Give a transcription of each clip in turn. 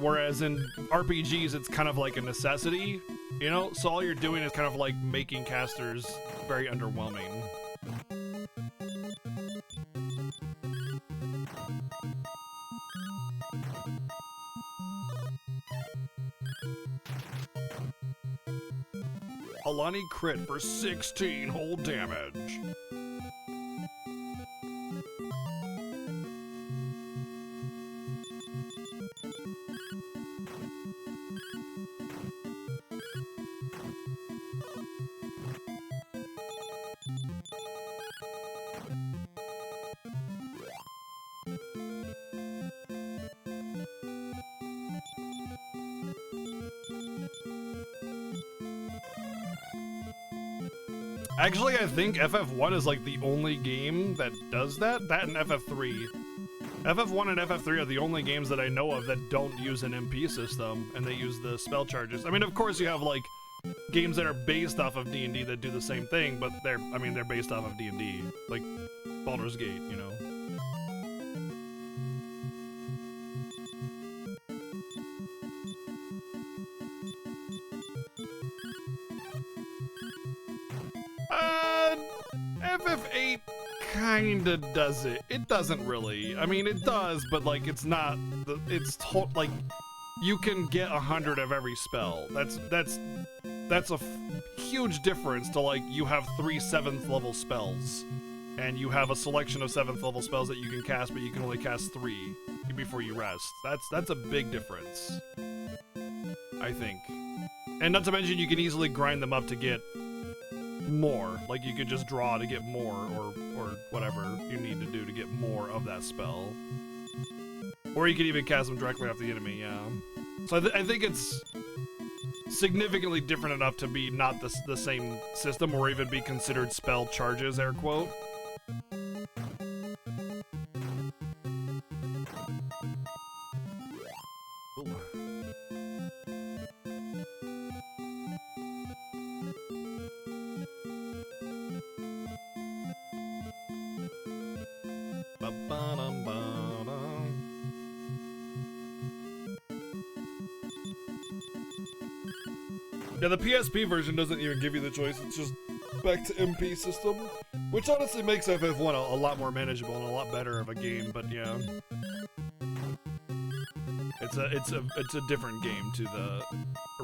whereas in RPGs, it's kind of like a necessity, you know? So all you're doing is kind of like making casters very underwhelming. Alani crit for 16 whole damage. Actually, I think FF1 is like the only game that does that. That and FF3. FF1 and FF3 are the only games that I know of that don't use an MP system, and they use the spell charges. I mean, of course, you have like games that are based off of D&D that do the same thing, but they're based off of D&D, like Baldur's Gate, you know. FF8 kinda does it. It doesn't really. I mean, it does, but like, it's not. Like, you can get 100 of every spell. That's a huge difference to like you have 3 7th level spells, and you have a selection of 7th level spells that you can cast, but you can only cast 3 before you rest. That's a big difference, I think. And not to mention, you can easily grind them up to get more. Like, you could just draw to get more, or whatever you need to do to get more of that spell. Or you could even cast them directly off the enemy, yeah. So I think it's significantly different enough to be not the same system, or even be considered spell charges, air quote. Yeah, the PSP version doesn't even give you the choice. It's just back to MP system, which honestly makes FF1 a lot more manageable and a lot better of a game. But yeah, it's a different game to the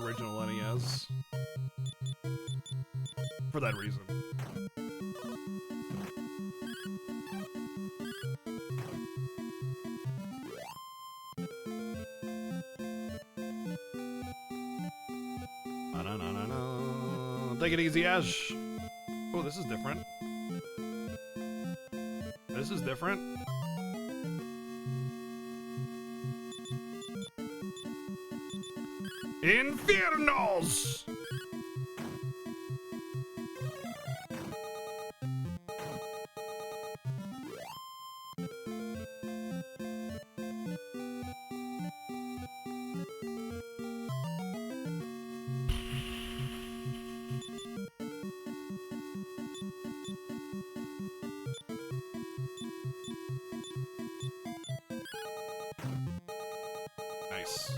original NES for that reason. Take it easy, Ash. Oh, this is different. This is different. Infiernos! Nice.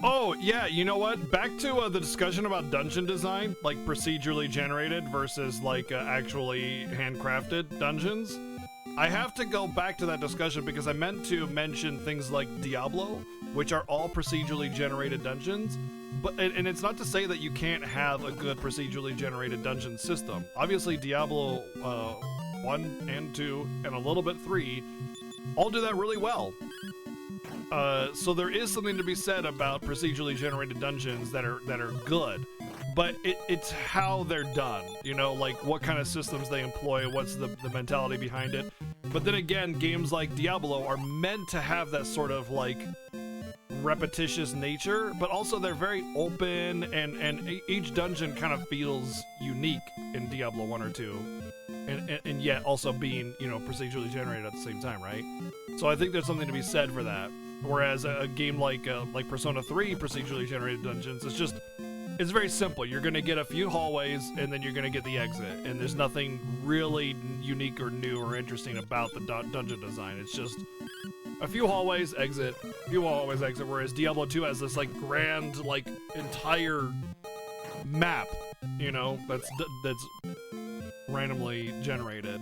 Oh, yeah, you know what? Back to the discussion about dungeon design, like procedurally generated versus like actually handcrafted dungeons. I have to go back to that discussion because I meant to mention things like Diablo, which are all procedurally generated dungeons. But and it's not to say that you can't have a good procedurally generated dungeon system. Obviously, Diablo 1 and 2 and a little bit 3 all do that really well. So there is something to be said about procedurally generated dungeons that are good, but it's how they're done. You know, like what kind of systems they employ, what's the mentality behind it. But then again, games like Diablo are meant to have that sort of like repetitious nature, but also they're very open, and each dungeon kind of feels unique in Diablo 1 or 2, and yet also being, you know, procedurally generated at the same time, right? So I think there's something to be said for that. Whereas a game like Persona 3 procedurally generated dungeons, It's very simple. You're gonna get a few hallways, and then you're gonna get the exit. And there's nothing really unique or new or interesting about the dungeon design. It's just a few hallways, exit, a few hallways, exit. Whereas Diablo 2 has this like grand, like entire map, you know, that's randomly generated.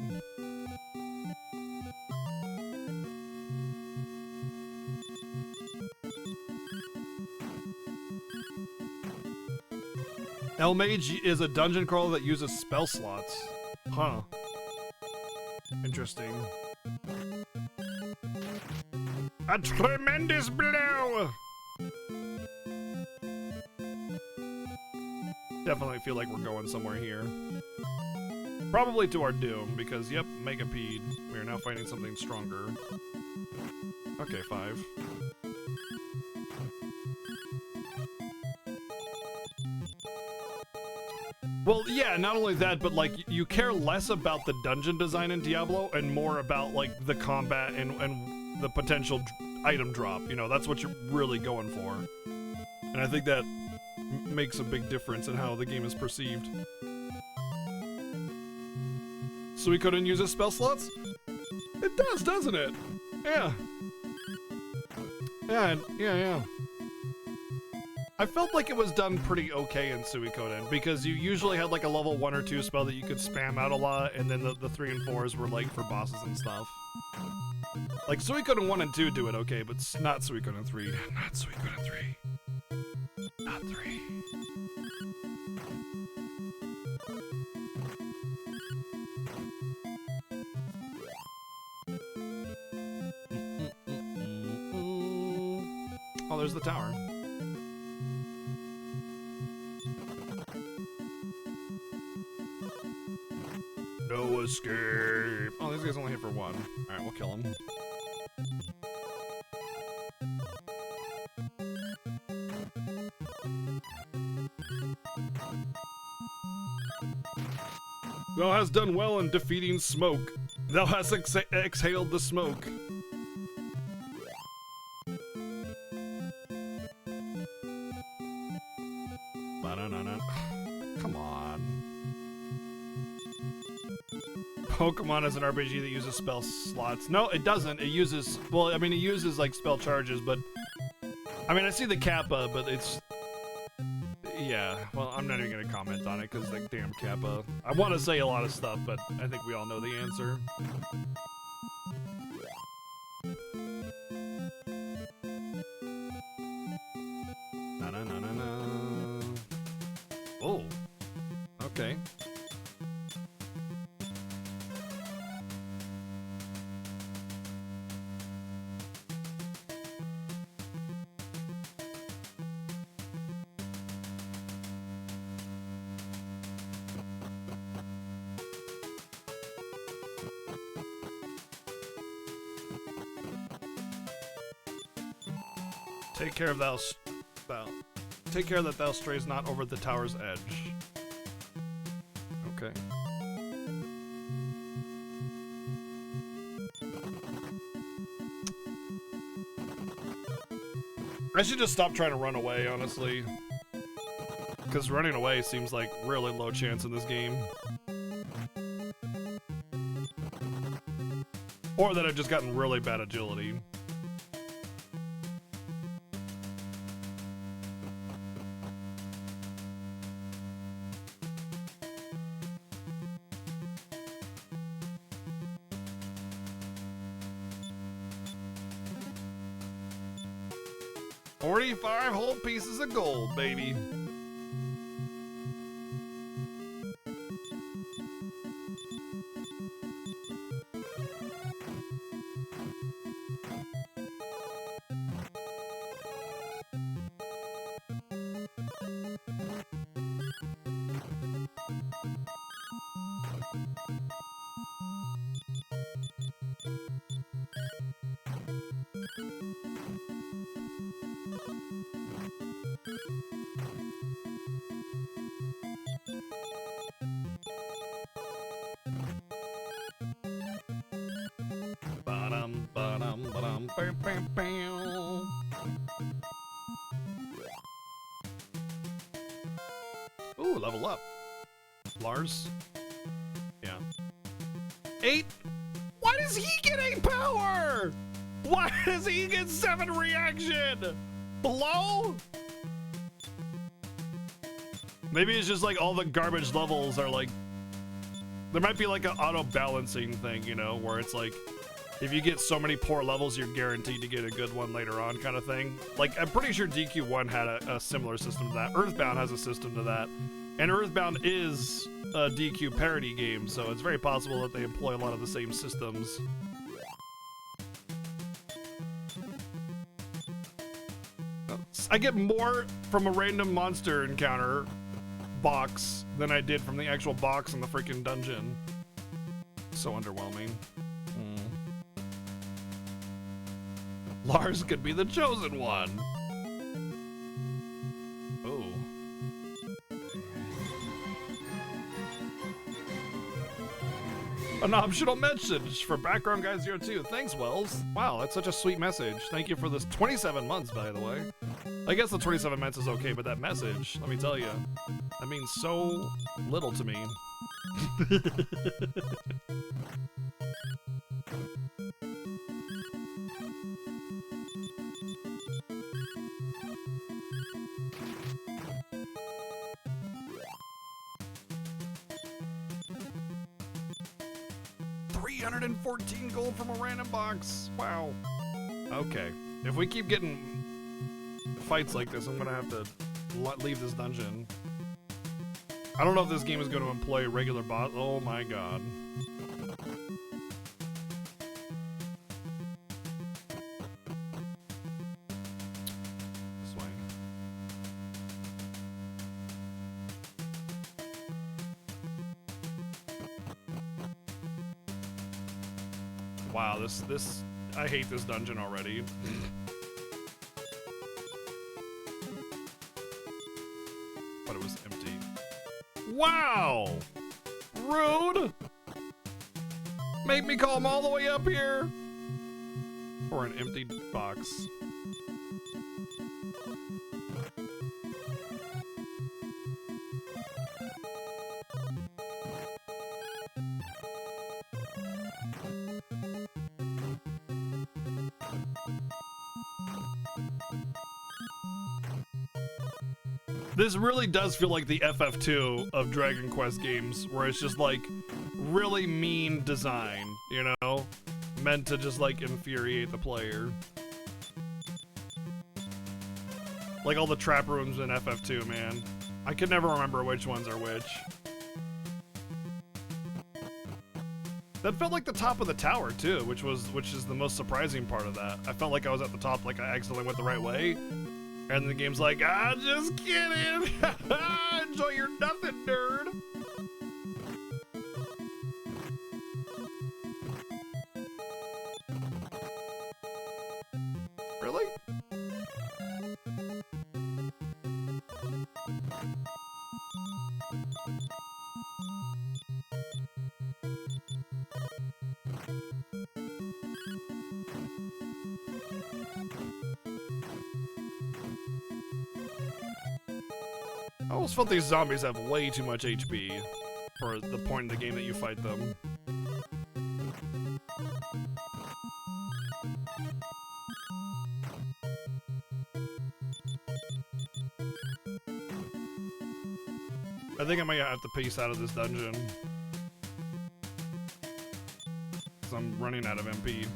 L-Mage is a dungeon crawler that uses spell slots. Huh. Interesting. A tremendous blow! Definitely feel like we're going somewhere here. Probably to our doom, because, yep, Megapede. We are now fighting something stronger. Okay, 5. Well, yeah, not only that, but like you care less about the dungeon design in Diablo and more about like the combat and the potential item drop. You know, that's what you're really going for. And I think that makes a big difference in how the game is perceived. Suikoden uses spell slots? It does, doesn't it? Yeah. Yeah. I felt like it was done pretty okay in Suikoden because you usually had like a level 1 or 2 spell that you could spam out a lot, and then the 3 and 4s were like for bosses and stuff. Like Suikoden 1 and 2 do it okay, but not Suikoden 3. Not Suikoden 3. Not 3. Oh, there's the tower. No escape. Oh, these guys only hit for 1. Alright, we'll kill him. Thou hast done well in defeating smoke. Thou hast exhaled the smoke. Come on. Pokemon is an RPG that uses spell slots. No, it doesn't. It uses, well, I mean, it uses like spell charges, but I mean, I see the Kappa, but it's, yeah, well, I'm not even gonna comment on it because like, damn Kappa. I want to say a lot of stuff, but I think we all know the answer. Oh, okay. Take care of take care that thou strays not over the tower's edge. Okay. I should just stop trying to run away, honestly. Because running away seems like really low chance in this game. Or that I've just gotten really bad agility. $45 whole pieces of gold, baby. level up. Lars? Yeah. 8? Why does he get 8 power? Why does he get 7 reaction? Blow? Maybe it's just like all the garbage levels are like, there might be like an auto balancing thing, you know, where it's like, if you get so many poor levels, you're guaranteed to get a good one later on kind of thing. Like, I'm pretty sure DQ1 had a similar system to that. Earthbound has a system to that. And Earthbound is a DQ parody game, so it's very possible that they employ a lot of the same systems. I get more from a random monster encounter box than I did from the actual box in the freaking dungeon. So underwhelming. Lars could be the chosen one. Oh. An optional message for Background Guy 02. Thanks, Wells. Wow, that's such a sweet message. Thank you for this 27 months, by the way. I guess the 27 months is okay, but that message, let me tell you, that means so little to me. 314 gold from a random box. Wow. Okay. If we keep getting fights like this, I'm gonna have to leave this dungeon. I don't know if this game is going to employ regular boss. Oh my god. This way. Wow, this I hate this dungeon already. But it was empty. Wow! Rude! Make me call him all the way up here? For an empty box. This really does feel like the FF2 of Dragon Quest games, where it's just like really mean design, you know? Meant to just like infuriate the player. Like all the trap rooms in FF2, man. I could never remember which ones are which. That felt like the top of the tower too, which is the most surprising part of that. I felt like I was at the top, like I accidentally went the right way. And the game's like, ah, just kidding. Enjoy your nothing, nerd. Really? I almost felt these zombies have way too much HP for the point in the game that you fight them. I think I might have to piece out of this dungeon. Because I'm running out of MP.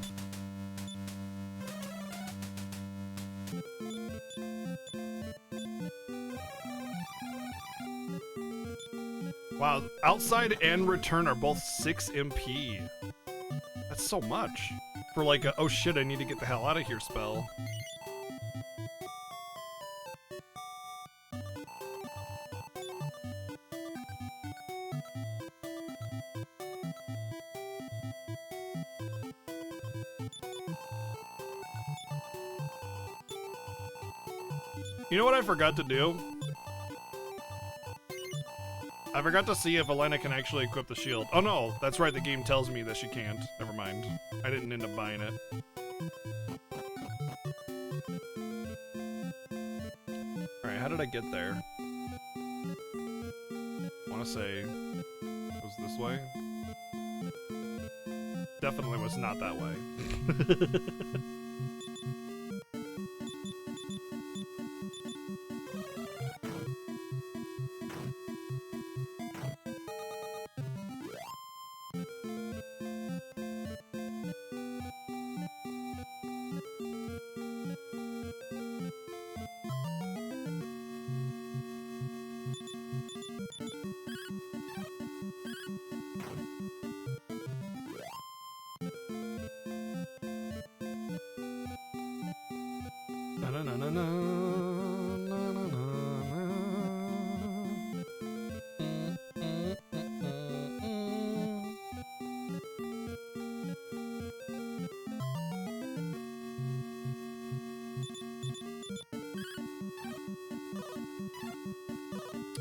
Wow, outside and return are both 6 MP. That's so much. For like a, oh shit, I need to get the hell out of here spell. You know what I forgot to do? I forgot to see if Elena can actually equip the shield. Oh no, that's right, the game tells me that she can't. Never mind. I didn't end up buying it. Alright, how did I get there? want to say it was this way. Definitely was not that way.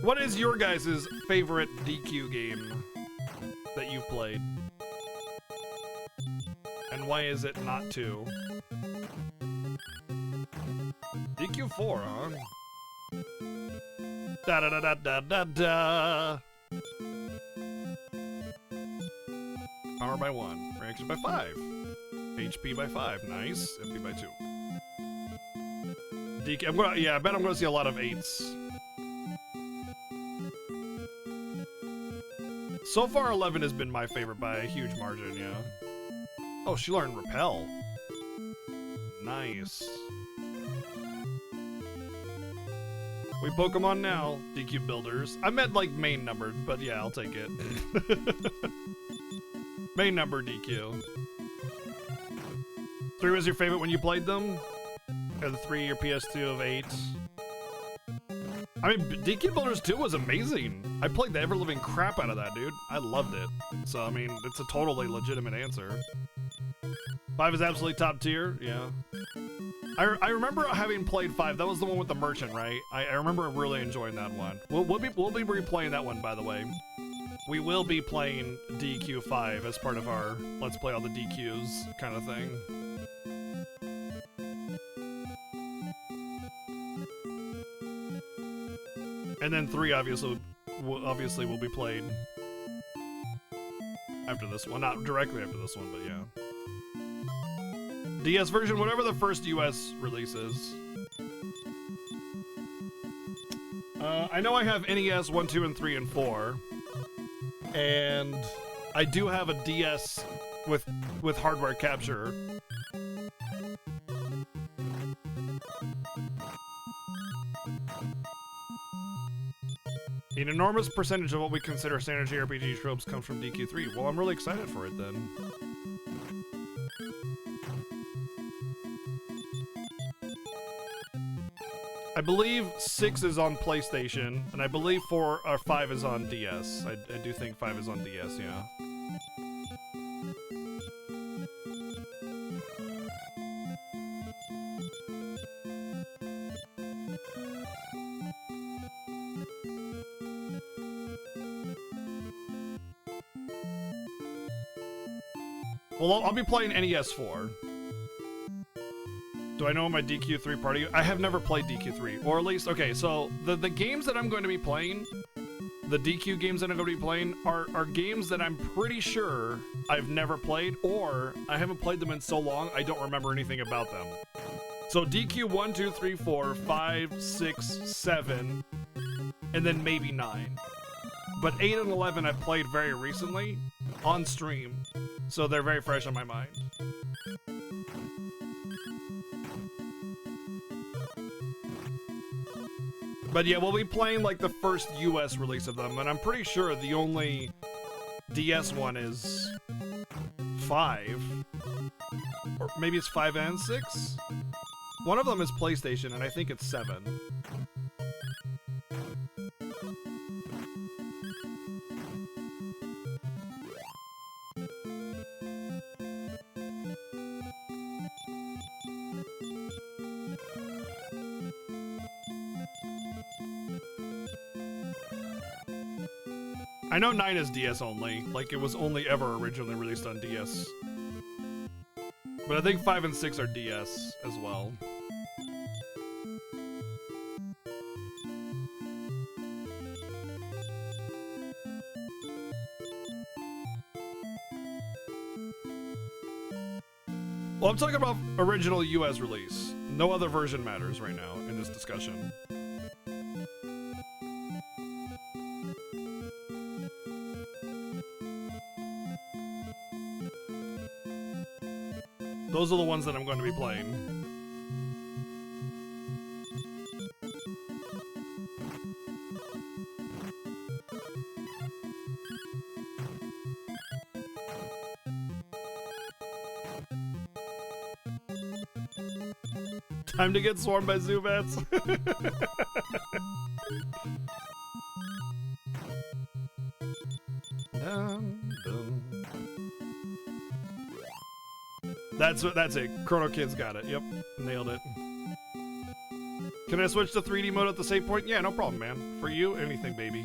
What is your guys' favorite DQ game that you've played? And why is it not 2? DQ4, huh? Da da da da da da da. Power by 1, reaction by 5, HP by 5, nice, MP by 2. DQ, yeah, I bet I'm gonna see a lot of 8s. So far, 11 has been my favorite by a huge margin, yeah. Oh, she learned Repel. Nice. We Pokemon now, DQ builders. I meant like main numbered, but yeah, I'll take it. Main number DQ. 3 was your favorite when you played them? Or the 3 your PS2 of 8? I mean, DQ Builders 2 was amazing. I played the ever-living crap out of that, dude. I loved it. So, I mean, it's a totally legitimate answer. 5 is absolutely top tier, yeah. I remember having played 5. That was the one with the merchant, right? I remember really enjoying that one. We'll be replaying that one, by the way. We will be playing DQ 5 as part of our Let's Play all the DQs kind of thing. And then 3 obviously will be played after this one. Not directly after this one, but yeah. DS version, whatever the first US release is. I know I have NES 1, 2, and 3, and 4. And I do have a DS with hardware capture. An enormous percentage of what we consider standard JRPG tropes comes from DQ3. Well, I'm really excited for it then. I believe 6 is on PlayStation, and I believe 4 or 5 is on DS. I do think 5 is on DS, yeah. Well, I'll be playing NES 4. Do I know my DQ3 party? I have never played DQ3, or at least, okay, so the games that I'm going to be playing, the DQ games that I'm going to be playing, are games that I'm pretty sure I've never played, or I haven't played them in so long, I don't remember anything about them. So DQ 1, 2, 3, 4, 5, 6, 7, and then maybe 9. But 8 and 11 I've played very recently, on stream, so they're very fresh on my mind. But yeah, we'll be playing like the first US release of them, and I'm pretty sure the only DS one is 5. Or maybe it's 5 and 6? One of them is PlayStation, and I think it's 7. I know 9 is DS only, like it was only ever originally released on DS. But I think 5 and 6 are DS as well. Well, I'm talking about original US release. No other version matters right now in this discussion. Those are the ones that I'm going to be playing. Time to get swarmed by Zubats. That's it. Chrono Kid's got it. Yep, nailed it. Can I switch to 3D mode at the save point? Yeah, no problem, man. For you, anything, baby.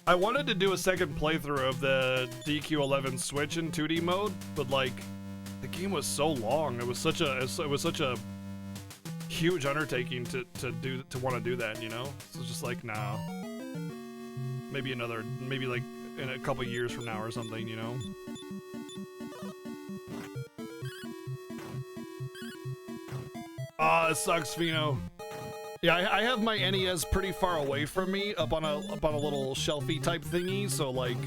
I wanted to do a second playthrough of the DQ11 Switch in 2D mode, but like, the game was so long. It was such a huge undertaking to want to do that, you know? So it's just like, nah. Maybe like in a couple years from now or something, you know? Ah, it sucks, Fino. Yeah, I have my NES pretty far away from me, up on a little shelfie type thingy, so like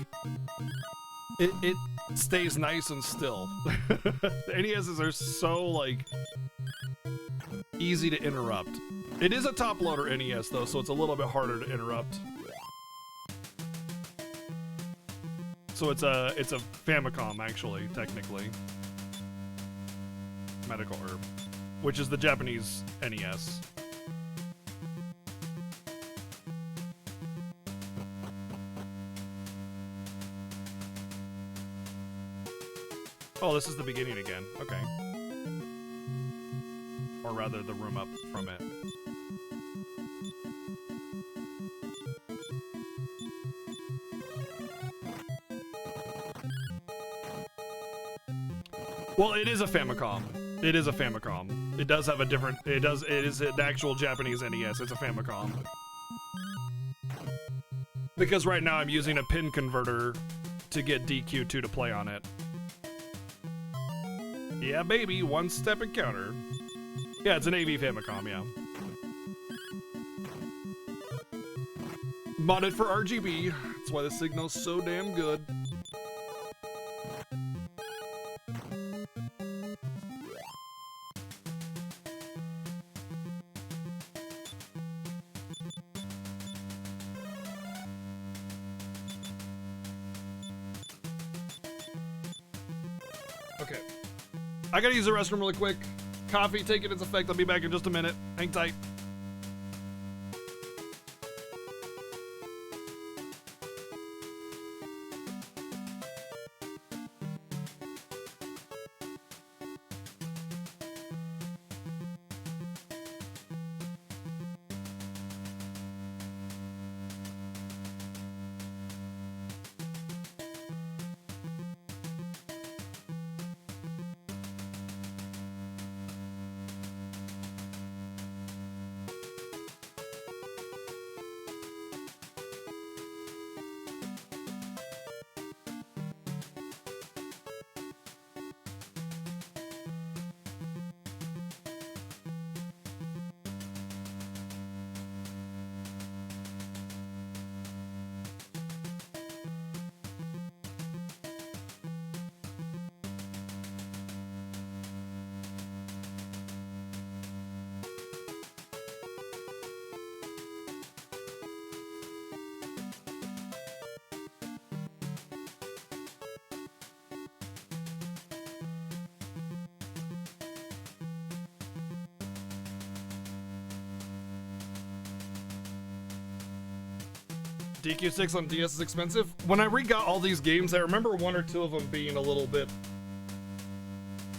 it stays nice and still. The NESs are so like easy to interrupt. It is a top loader NES though, so it's a little bit harder to interrupt. So it's a Famicom actually, technically. Medical Herb, which is the Japanese NES. Oh, this is the beginning again. Okay. Or rather, the room up from it. Well, it is a Famicom. It is a Famicom. It does have a different... It is an actual Japanese NES. It's a Famicom. Because right now I'm using a pin converter to get DQ2 to play on it. Yeah, baby, one-step encounter. Yeah, it's an AV Famicom, yeah. Modded for RGB. That's why the signal's so damn good. Okay. I gotta use the restroom really quick. Coffee taking its effect. I'll be back in just a minute. Hang tight. DQ6 on DS is expensive. When I re-got all these games, I remember one or two of them being a little bit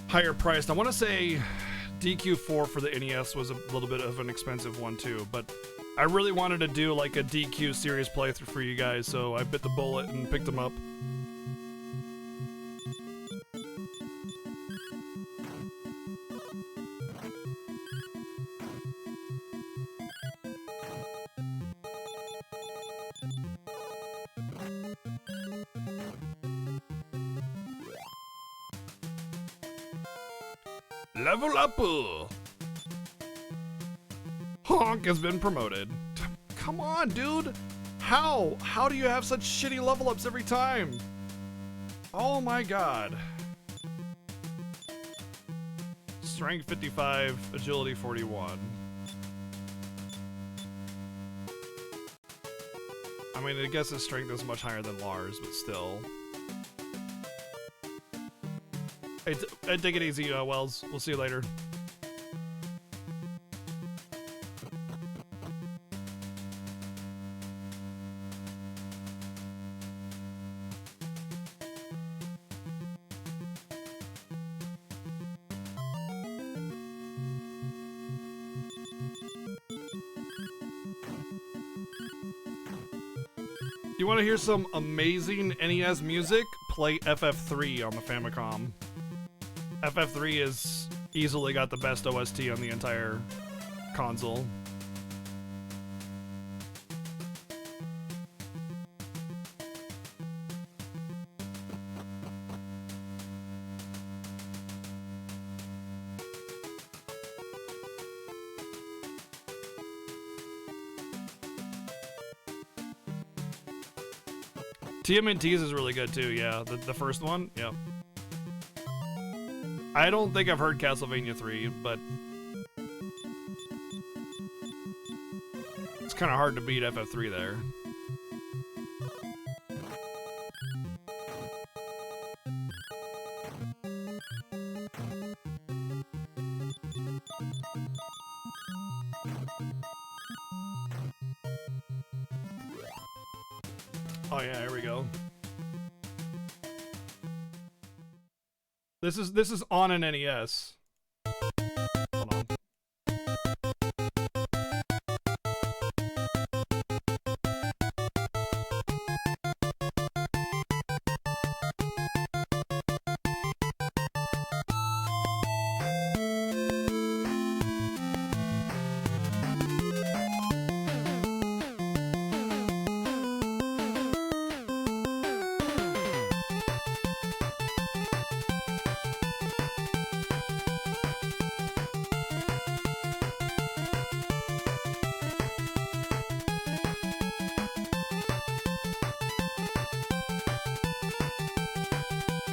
higher priced. I want to say DQ4 for the NES was a little bit of an expensive one too, but I really wanted to do like a DQ series playthrough for you guys, so I bit the bullet and picked them up. Level up! Honk has been promoted. Come on, dude! How? How do you have such shitty level ups every time? Oh my god. Strength 55, agility 41. I mean, I guess his strength is much higher than Lars, but still. Hey, take it easy, Wells. We'll see you later. You want to hear some amazing NES music? Play FF3 on the Famicom. FF3 is easily got the best OST on the entire console. TMNT's is really good too, yeah. The first one, yeah. I don't think I've heard Castlevania 3, but it's kind of hard to beat FF3 there. Oh yeah, here we go. This is on an NES. Hold on.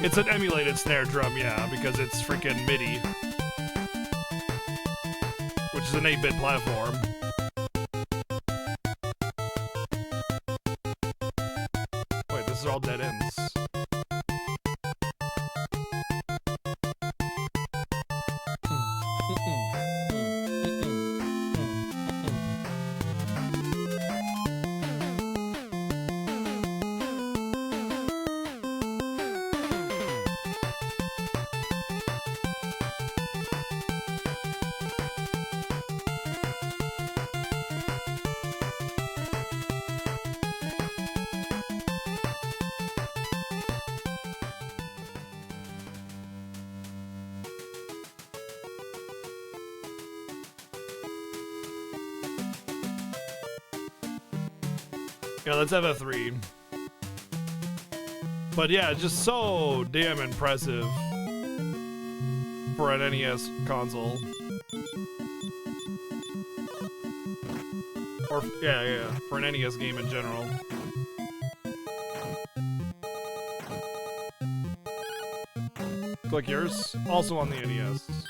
It's an emulated snare drum, yeah, because it's freaking MIDI. Which is an 8-bit platform. Wait, this is all dead ends. Yeah, let's have a 3. But yeah, just so damn impressive for an NES console. Or, yeah, for an NES game in general. Click yours, also on the NES.